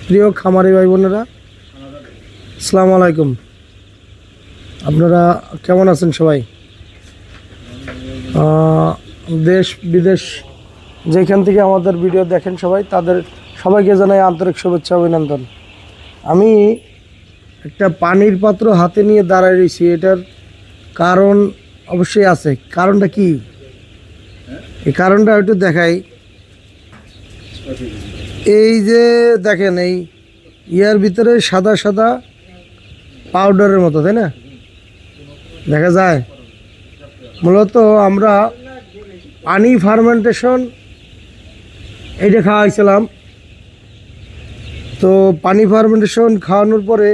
প্রিয় খামারি ভাই বোনেরা, আসসালামু আলাইকুম। আপনারা কেমন আছেন সবাই? দেশ বিদেশ যেখান থেকে আমাদের ভিডিও দেখেন তাদের সবাইকে জানাই আন্তরিক শুভেচ্ছা অভিনন্দন। আমি একটা পানির পাত্র হাতে নিয়ে দাঁড়ায় রয়েছি, এটার কারণ অবশ্যই আছে। কারণটা কি? এই কারণটা একটু দেখাই। এই যে দেখেন, এই ইয়ার ভিতরে সাদা সাদা পাউডারের মতো, তাই না? দেখা যায় মূলত আমরা পানি ফার্মেন্টেশন এইটা খাওয়াইছিলাম। তো পানি ফার্মেন্টেশন খাওয়ানোর পরে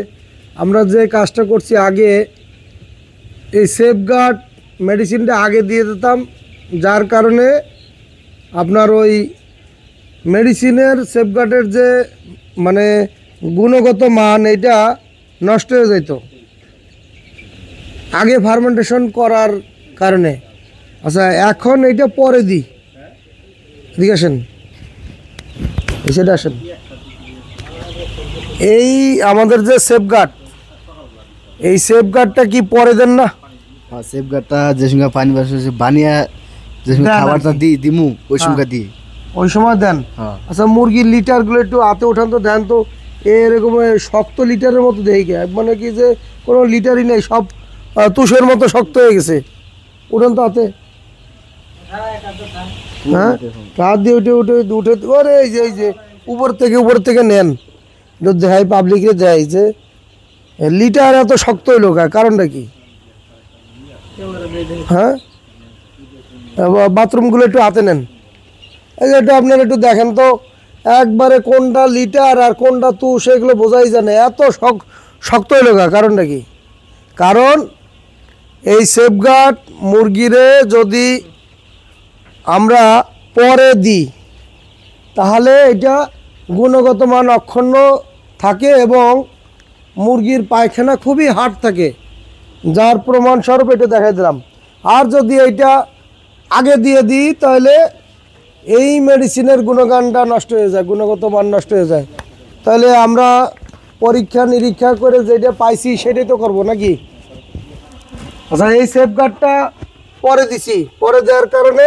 আমরা যে কাজটা করছি, আগে এই সেফগার্ড মেডিসিনটা আগে দিয়ে দিতাম, যার কারণে আপনার ওই মেডিসিনের সেফগার্ডের যে মানে গুণগত মান এটা নষ্ট হয়ে যেত আগে ফার্মেন্টেশন করার কারণে। আচ্ছা, এখন এটা পরে দিই। এদিকে আসেন, সেটা আসেন। এই আমাদের যে সেফগার্ড, এই সেফগার্ডটা কি পরে দেন না? হ্যাঁ, সেফগার্ডটা যে সঙ্গে পানি বানিয়ে যে সঙ্গে খাবারটা দিমু ওই সঙ্গে দিই, ওই সময় দেন। আচ্ছা, মুরগির লিটারগুলো একটু হাতে ওঠান তো, দেন তো। এরকম শক্ত লিটারের মতো দেখে, মানে কি যে কোনো লিটারই নেই, সব তুষের মতো শক্ত হয়ে গেছে। উঠান তো হাতে। হ্যাঁ, হাত দিয়ে উঠে উঠে উঠে ওরে এই যে উপর থেকে নেন, দেখাই পাবলিকে দেয় যে লিটার এত শক্ত হইল, কারণটা কি? হ্যাঁ, বাথরুমগুলো একটু হাতে নেন। এই যে একটু আপনারা একটু দেখেন তো, একবারে কোনটা লিটার আর কোনটা তুষ এগুলো বোঝাই জানে, এত শক্ত হইল। কারণটা কি? কারণ এই সেফগার্ড মুরগিরে যদি আমরা পরে দিই, তাহলে এটা গুণগত মান অক্ষুণ্ণ থাকে এবং মুরগির পায়খানা খুবই হার্ড থাকে, যার প্রমাণস্বরূপ এটা দেখাই দিলাম। আর যদি এইটা আগে দিয়ে দিই, তাহলে এই মেডিসিনের গুণগানটা নষ্ট হয়ে যায়, গুণগত মান নষ্ট হয়ে যায়। তাহলে আমরা পরীক্ষা নিরীক্ষা করে যেটা পাইছি সেটাই তো করবো নাকি? আচ্ছা, এই সেফগার্ডটা পরে দিছি, পরে দেওয়ার কারণে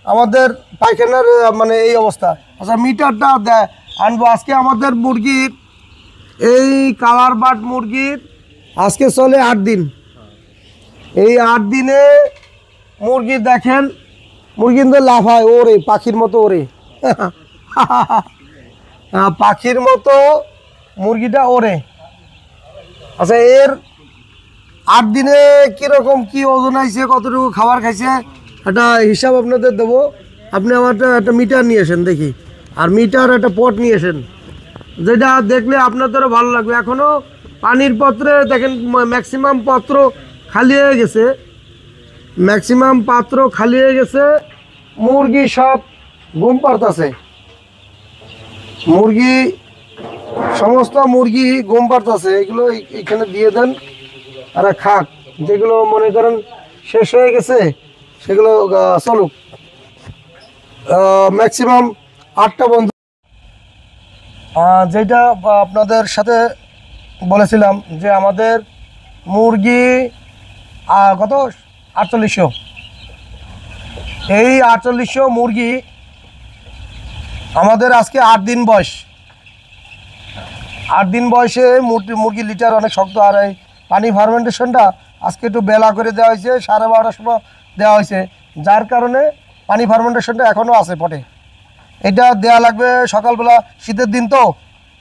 আমাদের পায়খানার মানে এই অবস্থা। আচ্ছা, মিটারটা আনবো। আজকে আমাদের মুরগির এই কালার বাট মুরগির আজকে চলে 8 দিন। এই 8 দিনে মুরগি দেখেন, মুরগি কিন্তু লাফায়, ওরে পাখির মতো, ওরে পাখির মতো মুরগিটা ওরে। আচ্ছা, এর 8 দিনে কীরকম কি ওজন আইছে, কতটুকু খাবার খাইছে, একটা হিসাব আপনাদের দেবো। আপনি আমার একটা মিটার নিয়ে আসেন দেখি, আর মিটার একটা পট নিয়ে আসেন, যেটা দেখলে আপনাদেরও ভালো লাগবে। এখনও পানির পাত্রে দেখেন ম্যাক্সিমাম পাত্র খালি হয়ে গেছে, ম্যাক্সিমাম পাত্র খালি হয়ে গেছে। মুরগি সব ঘুম পাড়তাছে, মুরগি সমস্ত মুরগি ঘুম পাড়তাছে। এগুলো এখানে দিয়ে দেন, আর খাক। যেগুলো মনে করেন শেষ হয়ে গেছে সেগুলো চলুক। ম্যাক্সিমাম 8টা বন্ধু, যেটা আপনাদের সাথে বলেছিলাম যে আমাদের মুরগি কত 4800। এই 4800 মুরগি আমাদের আজকে 8 দিন বয়স। 8 দিন বয়সে মুরগি লিটার অনেক শক্ত। আর এই পানি ফার্মেন্টেশনটা আজকে একটু বেলা করে দেওয়া হয়েছে, 12:30টার সময় দেওয়া হয়েছে, যার কারণে পানি ফার্মেন্টেশনটা এখনও আছে পটে। এটা দেওয়া লাগবে সকালবেলা, শীতের দিন তো,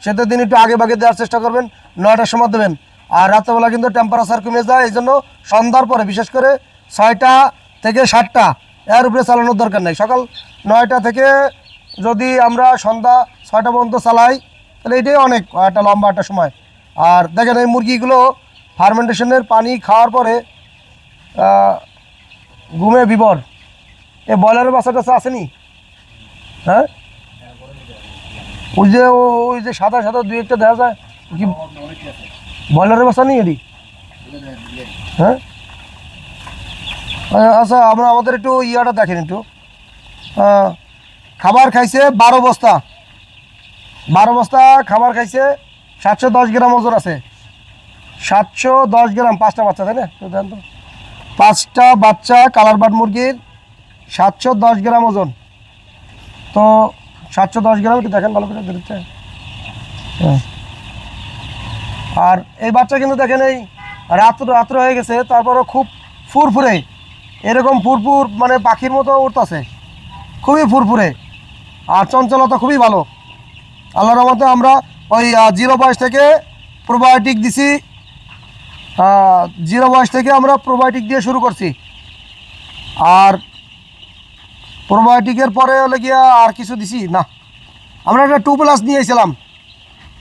শীতের দিন একটু আগে ভাগে দেওয়ার চেষ্টা করবেন, 9টার সময় দেবেন। আর রাত্রেবেলা কিন্তু টেম্পারেচার কমে যায়, এই জন্য সন্ধ্যার পরে, বিশেষ করে 6টা থেকে 7টা, এর উপরে চালানোর দরকার নেই। সকাল 9টা থেকে যদি আমরা সন্ধ্যা 6টা পর্যন্ত চালাই, তাহলে এটাই অনেক একটা লম্বা একটা সময়। আর দেখেন, এই মুরগিগুলো ফার্মেন্টেশনের পানি খাওয়ার পরে ঘুমে বিবর। এই ব্রয়লারের বাচ্চা টাচ্চা আসেনি? হ্যাঁ, ওই যে সাদা সাদা 2-1টা দেখা যায়, কি ব্রয়লারের বাচ্চা নেই এটি? হ্যাঁ, আচ্ছা, আমাদের একটু ইয়াটা দেখেন একটু। খাবার খাইছে 12 বস্তা, 12 বস্তা খাবার খাইছে, 710 গ্রাম ওজন আছে, 710 গ্রাম। 5টা বাচ্চা, তাই না? দেন তো, 5টা বাচ্চা কালার বার্ড মুরগির 710 গ্রাম ওজন। তো 710 গ্রাম একটু দেখেন ভালো করে দেখতে। হ্যাঁ, আর এই বাচ্চা কিন্তু দেখেন এই রাত্র হয়ে গেছে, তারপরও খুব ফুরফুরে, এরকম ফুরফুর মানে পাখির মতো উঠতেছে, খুবই ফুরফুরে, আর চঞ্চলতা খুবই ভালো। আল্লাহর রহমতে আমরা ওই 0 বয়স থেকে প্রোবায়োটিক দিছি, 0 বয়স থেকে আমরা প্রোবায়োটিক দিয়ে শুরু করছি। আর প্রোবায়োটিকের পরে হলে গিয়া আর কিছু দিছি না, আমরা একটা 2+ নিয়েছিলাম,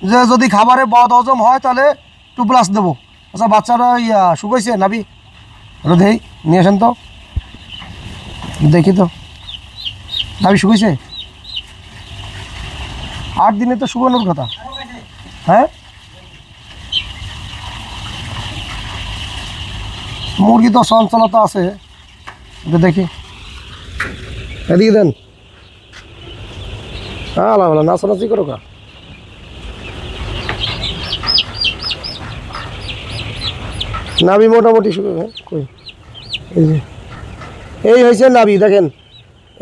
যে যদি খাবারে বদ হজম হয় তাহলে 2+ দেবো। আচ্ছা, বাচ্চারা শুকাইছে নাবি? দেই, নিয়ে আসেন তো, দেখি তো নাবি শুকাইছে। 8 দিনে তো শুকানোর কথা। হ্যাঁ, মুরগি তো চঞ্চলতা আছে, দেখি, এদিকে দেন। হ্যাঁ, আলাদা নাচানাচি করো কা। নাবি মোটামুটি কই, এই হয়েছে নাবি, দেখেন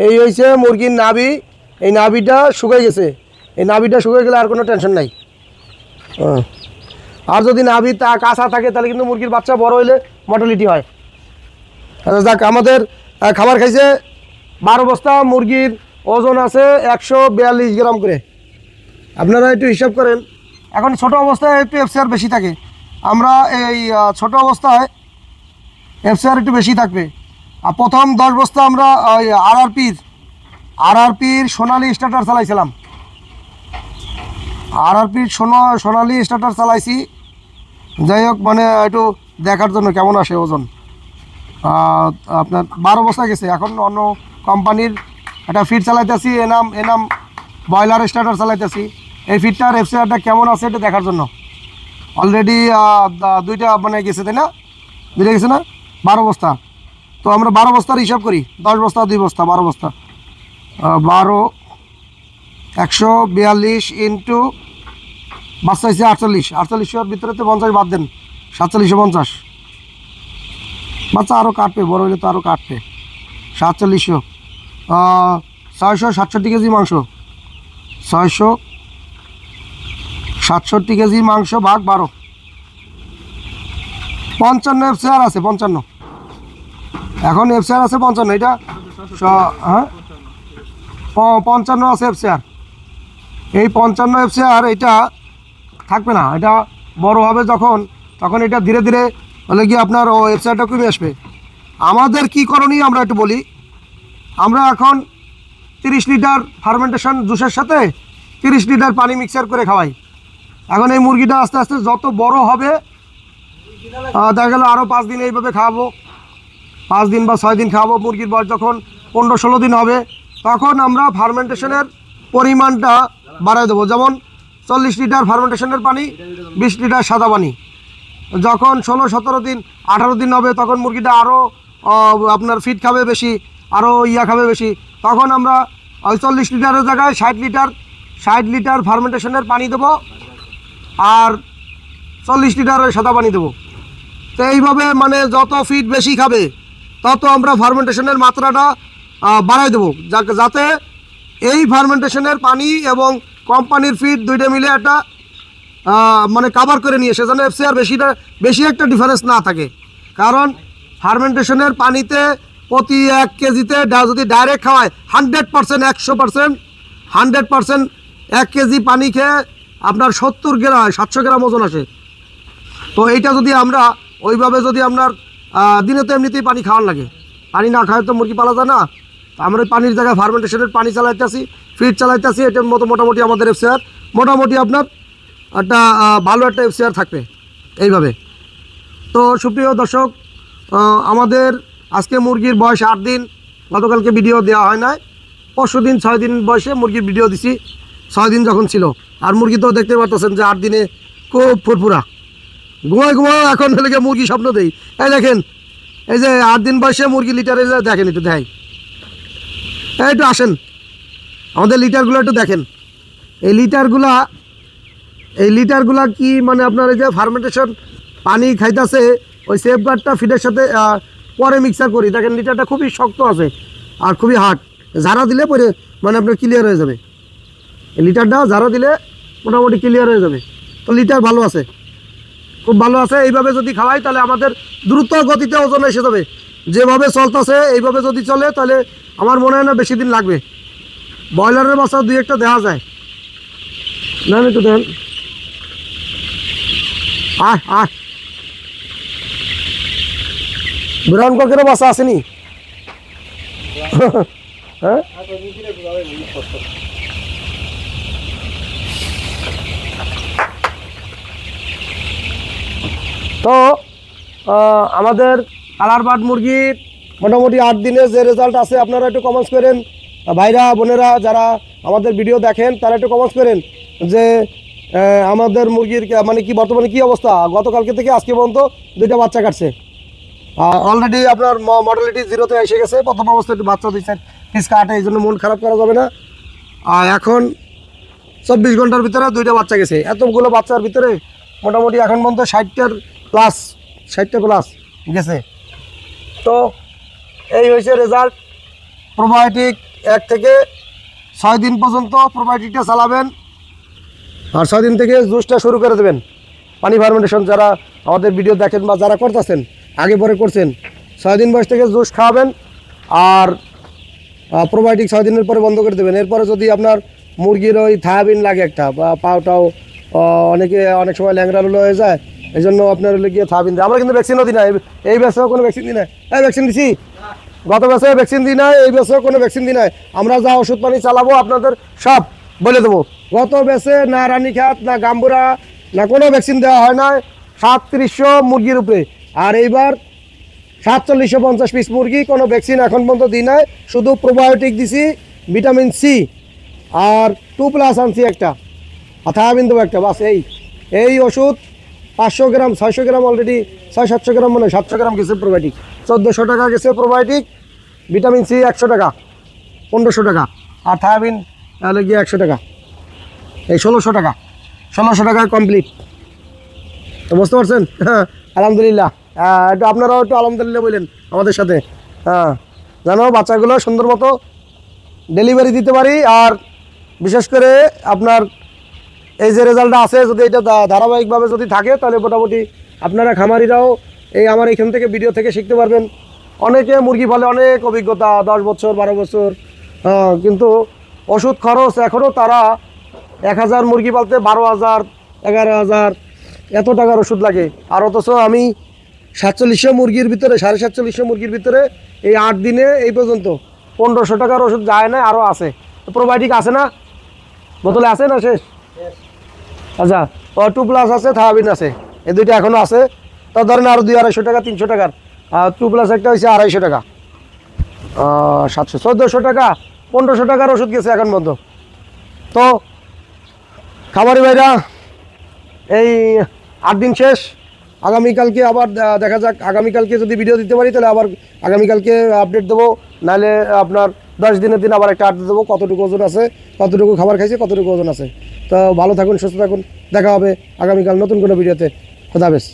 এই হয়েছে মুরগির নাবি। এই নাবিটা শুকাই গেছে, এই নাবিটা শুকিয়ে গেলে আর কোনো টেনশন নাই। আর যদি নাভি তা কাঁচা থাকে তাহলে কিন্তু মুরগির বাচ্চা বড় হইলে মর্টালিটি হয়। আচ্ছা যাক, আমাদের খাবার খাইছে 12 বস্তা, মুরগির ওজন আছে 142 গ্রাম করে। আপনারা একটু হিসাব করেন। এখন ছোট অবস্থায় একটু এফসিআর বেশি থাকে, আমরা এই ছোট অবস্থায় এফসিআর একটু বেশি থাকবে। আর প্রথম 10 বস্তা আমরা ওই আরআরপির সোনালি স্টার্টার চালাইছিলাম, আরআরপির সোনালি স্টার্টার চালাইছি। যাই হোক, মানে একটু দেখার জন্য কেমন আসে ওজন। আপনার 12 বস্তা গেছে। এখন অন্য কোম্পানির একটা ফিড চালাইতেছি, এনাম ব্রয়লার স্টার্টার চালাইতেছি। এই ফিডটার এফসিআরটা কেমন আছে এটা দেখার জন্য। অলরেডি 2টা মানে গেছে, তাই না? 2টা গেছে না? 12 বস্তা। তো আমরা 12 বস্তার হিসাব করি, 10 বস্তা 2 বস্তা, 12 বস্তা, 12 142 ইন্টু বাচ্চা হয়েছে 48, 4800 ভিতরে তো 50 বাদ দেন, 4750। বাচ্চা আরও কাটবে, বড় হলে তো আরও কাটবে। 4700, 667 কেজি মাংস, 667 কেজি মাংস ভাগ 12, 55 এফসিআর আছে, 55। এখন এফসিআর আছে 55, এটা হ্যাঁ 55 আছে এফসিআর। এই 55 এফসিআর এটা থাকবে না, এটা বড় হবে যখন, তখন এটা ধীরে ধীরে হলে গিয়ে আপনার ও এফসিআরটা কমে আসবে। আমাদের কি করণীয় আমরা একটু বলি। আমরা এখন 30 লিটার ফার্মেন্টেশন জুসের সাথে 30 লিটার পানি মিক্সার করে খাওয়াই। এখন এই মুরগিটা আস্তে আস্তে যত বড় হবে, দেখা গেল আরও 5 দিন এইভাবে খাওয়াবো, 5 দিন বা 6 দিন খাওয়াবো। মুরগির বয়স যখন 15-16 দিন হবে, তখন আমরা ফার্মেন্টেশনের পরিমাণটা বাড়ায় দেবো। যেমন 40 লিটার ফার্মেন্টেশনের পানি, 20 লিটার সাদা পানি। যখন 16-17 দিন 18 দিন হবে, তখন মুরগিটা আরও আপনার ফিড খাবে বেশি, আরও খাবে বেশি। তখন আমরা ওই 40 লিটারের জায়গায় 60 লিটার ফার্মেন্টেশনের পানি দেবো, আর 40 লিটার সাদা পানি দেবো। তো এইভাবে মানে যত ফিড বেশি খাবে, তত আমরা ফার্মেন্টেশনের মাত্রাটা বাড়াই দেবো, যাতে এই ফার্মেন্টেশনের পানি এবং কোম্পানির ফিড 2টা মিলে একটা মানে কাভার করে নিয়ে, সেজন্য এফসিআর বেশি একটা ডিফারেন্স না থাকে। কারণ ফার্মেন্টেশনের পানিতে প্রতি 1 কেজিতে যদি ডাইরেক্ট খাওয়ায় 100%, 100% 1 কেজি পানি খেয়ে আপনার 70 গ্রাম 700 গ্রাম ওজন আসে। তো এইটা যদি আমরা ওইভাবে যদি আপনার দিনে তো এমনিতেই পানি খাওয়ার লাগে, পানি না খাওয়ায় তো মুরগি পালা যায় না। আমরা ওই পানির জায়গায় ফার্মেন্টেশনের পানি চালাইতেছি, ফিড চালাইতেছি, এটার মতো মোটামুটি আমাদের এফসিআর মোটামুটি আপনার একটা ভালো একটা এফসিআর থাকবে এইভাবে। তো সুপ্রিয় দর্শক, আমাদের আজকে মুরগির বয়স 8 দিন। গতকালকে ভিডিও দেওয়া হয় না, পরশু দিন 6 দিন বয়সে মুরগির ভিডিও দিছি, 6 দিন যখন ছিল। আর মুরগি তো দেখতে পাচ্ছেন যে 8 দিনে খুব ফুরফুরা, ঘুমায় এখন হলে মুরগি স্বপ্ন দেই। এই দেখেন, এই যে 8 দিন বয়সে মুরগি লিটারে দেখেন, একটু দেখাই, একটু আসেন, আমাদের লিটারগুলো একটু দেখেন। এই লিটারগুলা কি মানে আপনার এই যে ফার্মেন্টেশন পানি খাইতেছে ওই সেফগার্ডটা ফিডের সাথে পরে মিক্সার করি। দেখেন লিটারটা খুবই শক্ত আছে আর খুবই হার্ড, ঝাড়া দিলে পরে মানে আপনার ক্লিয়ার হয়ে যাবে। এই লিটারটা ঝাড়া দিলে মোটামুটি ক্লিয়ার হয়ে যাবে। তো লিটার ভালো আছে, খুব ভালো আছে। এইভাবে যদি খাওয়াই তাহলে আমাদের দ্রুত গতিতে ওজন এসে যাবে। যেভাবে চলতেছে এইভাবে যদি চলে তাহলে আমার মনে হয় না বেশি দিন লাগবে। ব্রয়লারের বাচ্চা দুই একটা দেখা যায় না, একটু দেখেন। ব্রাউন ককেরও বাচ্চা আসেনি হ্যাঁ? তো আমাদের কালার বার্ড মুরগির মোটামুটি 8 দিনে যে রেজাল্ট আছে আপনারা একটু কমেন্টস করেন। ভাইরা বোনেরা যারা আমাদের ভিডিও দেখেন তারা একটু কমেন্টস করেন যে আমাদের মুরগির মানে কি বর্তমানে কি অবস্থা। গতকালকে থেকে আজকে পর্যন্ত 2টা বাচ্চা কাটছে। অলরেডি আপনার মর্টালিটি 0-তে এসে গেছে। প্রথম অবস্থায় একটু বাচ্চা দিচ্ছেন পিস কাটে, এই জন্য মন খারাপ করা যাবে না। আর এখন 24 ঘন্টার ভিতরে 2টা বাচ্চা গেছে। এতগুলো বাচ্চার ভিতরে মোটামুটি এখন পর্যন্ত 60টা প্লাস গেছে। তো এই হয়েছে রেজাল্ট। প্রোবায়োটিক 1 থেকে 6 দিন পর্যন্ত প্রোবায়োটিকটা চালাবেন, আর 6 দিন থেকে জুসটা শুরু করে দেবেন। পানি ফার্মেন্টেশন যারা আমাদের ভিডিও দেখেন বা যারা করতেছেন আগে পরে করছেন, 6 দিন বয়স থেকে জুস খাওয়াবেন আর প্রোবায়োটিক 6 দিনের পরে বন্ধ করে দেবেন। এরপরে যদি আপনার মুরগির ওই থায়াবিন লাগে একটা বা পাওটাও অনেক সময় ল্যাংড়া লুলো হয়ে যায়, এই জন্য আপনার হলে গিয়ে থায়াবিন দেয়। আমরা কিন্তু ভ্যাকসিনও দিই না, এই ব্যাচেও কোনো ভ্যাকসিন দিই না। ভ্যাকসিন দিছি গত ব্যাচে ভ্যাকসিন দিই না, এই ব্যাচেও কোনো ভ্যাকসিন দিই না। আমরা যা ওষুধ পানি চালাবো আপনাদের সব বলে দেবো। গত ব্যাচে না রানীখাত না গাম্বুরা না কোনো ভ্যাকসিন দেওয়া হয় না 3700 মুরগির উপরে। আর এইবার 4750 পিস মুরগি, কোনো ভ্যাকসিন এখন পর্যন্ত দিই নাই, শুধু প্রোবায়োটিক দিছি, ভিটামিন সি আর 2+ আনছি একটা, থায়াবিন দেবো একটা, বাস। এই ওষুধ 500 গ্রাম 600 গ্রাম অলরেডি 600-700 গ্রাম মনে হয় 700 গ্রাম গেছে প্রোবায়োটিক। 1400 টাকা গেছে প্রোবায়োটিক, ভিটামিন সি 100 টাকা 1500 টাকা, আর থায়াবিন তাহলে গিয়ে 100 টাকা, এই 1600 টাকায় কমপ্লিট। তো বুঝতে পারছেন? হ্যাঁ আলহামদুলিল্লাহ। একটু আপনারাও একটু আলহামদুলিল্লাহ বললেন আমাদের সাথে। হ্যাঁ জানো বাচ্চাগুলো সুন্দর মতো ডেলিভারি দিতে পারি। আর বিশেষ করে আপনার এই যে রেজাল্টটা আছে, যদি এটা ধারাবাহিকভাবে যদি থাকে তাহলে মোটামুটি আপনারা খামারিরাও এই আমার এখান থেকে ভিডিও থেকে শিখতে পারবেন। অনেকে মুরগি পালে অনেক অভিজ্ঞতা, 10 বছর 12 বছর, কিন্তু ওষুধ খরচ এখনও তারা 1000 মুরগি পালতে 12,000 11,000 এত টাকার ওষুধ লাগে। আর অথচ আমি 4700 মুরগির ভিতরে 4750 মুরগির ভিতরে এই 8 দিনে এই পর্যন্ত 1500 টাকার ওষুধ যায় না, আরও আছে। প্রোবায়োটিক আছে না, বোতলে আছে না শেষ? আচ্ছা, 2+ আছে, থায়াবিন আছে, এই দুইটা এখনও আছে। তো ধরেন আরও 200-250 টাকা 300 টাকার, আর 2+ একটা হয়েছে 250 টাকা, 700 1400 টাকা 1500 টাকার ওষুধ গেছে এখন পর্যন্ত। তো খামারি ভাইরা এই 8 দিন শেষ, আগামীকালকে আবার দেখা যাক। আগামীকালকে যদি ভিডিও দিতে পারি তাহলে আবার আগামীকালকে আপডেট দেবো, নাহলে আপনার 10 দিনের দিন আবার একটা আপডেট দেবো, কতটুকু ওজন আছে, কতটুকু খাবার খাইছে, কতটুকু ওজন আছে। তো ভালো থাকুন, সুস্থ থাকুন, দেখা হবে আগামীকাল নতুন কোনো ভিডিওতে। খোদা হাফেজ।